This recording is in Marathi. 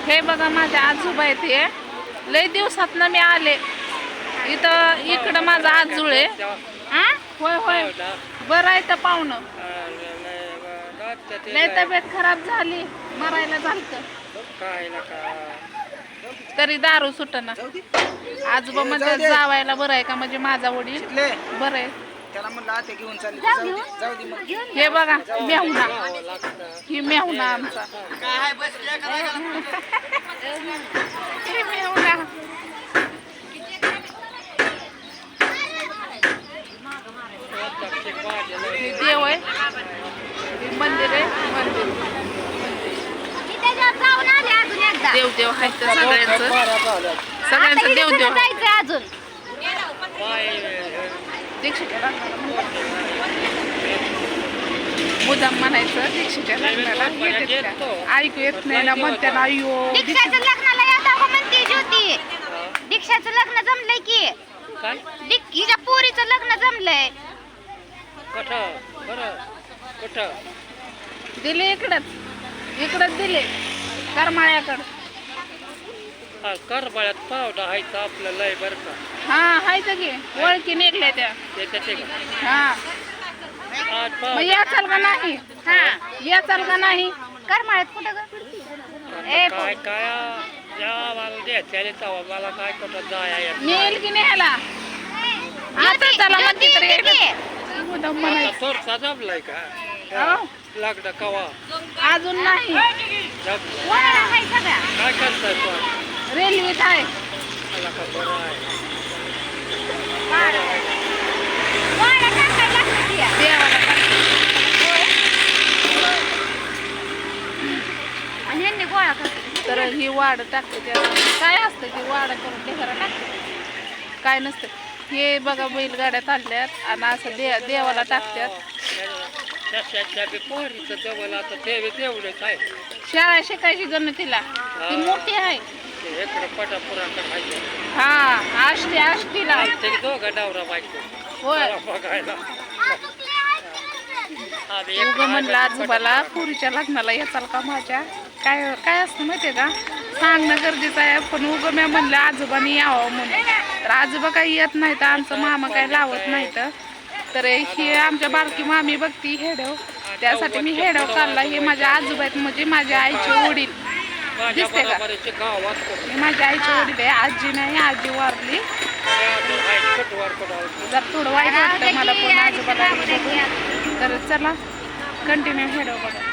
हे बघा माझे आजोबा आहेत हे. लय दिवसातनं मी आले इथं. इकडं माझा आजोळ आहे. होय होय बरं आहे तर पाहुणं. लय तब्येत खराब झाली, मरायला झालत तरी दारू सुटना. आजोबा म्हणजे जावायला बरं आहे का, म्हणजे माझा वडील बरं आहे. हे बघा मेहुणा, ही मेहुणा आमचा. हे मेहुणा देव आहे, मंदिर आहे. मंदिर देव देव आहे तर सगळ्यांचं देव देव अजून. दीक्षेच्या मुदाम म्हणायचं दीक्षेच्या लग्नाला ऐकू येत नाही ना, म्हणते ना अयो दीक्षाच्या लग्नाला येता का म्हणते ज्योती. दीक्षाचं लग्न जमलंय की, हिच्या पोरीचं लग्न जमलंय. दिले इकडच दिले करमाळ्याकडं. करमाळ्यात पावडा हायचं आपलं लय बरं का. हा हायचं की, ओळखी निघल्या त्या. हा मग याचाल का नाही? हा याचाल का नाही? करमाळ्यात कुठं ग? काय काय मला द्यायचं मला काय कुठं जाय नेल की न्यायला आता चला म्हणते तर मुदाम म्हणायचं. थोडसा जमलाय का लागलं कवा अजून नाही. काय करताय पण रेल्वेत आहे. मला का बरं आहे. देवाला आणि ह्यांनी गोळा करते तर ही वाढ टाकते. त्यात काय असतं की वाढ करून ढेकरा टाकते, काय नसतं. हे बघा बैलगाड्यात आणल्यात आणि असं देवाला टाकतात. पोरीचं जवळ आता तेवढेच आहे. शाळा शिकायची गणतीला ती मोठी आहे. इकडे पटापुराकडे खायचं. हा आष्टीला दोघं डावरा बायको होय. बघायला उगं म्हणलं आजोबाला पुरीच्या लग्नाला येचाल का माझ्या. काय काय असतं माहितीये का, सांगणं गरजेचं आहे. पण उगं मी म्हणलं आजोबानी यावं म्हणून. तर आजोबा काही येत नाही तर आमचं मामा काही लावत नाही. तर ही आमच्या बारकी मामी बघती हेडव, त्यासाठी मी हेडव काढला. हे माझ्या आजोबा आहेत, म्हणजे माझ्या आईचे वडील दिसते का. मी माझ्या आईचे वडील आहे. आजी नाही, आजी वारली. जर थोडं वाईट वाटतं मला पण आजोबाला. तर चला कंटिन्यू हेडव बघा.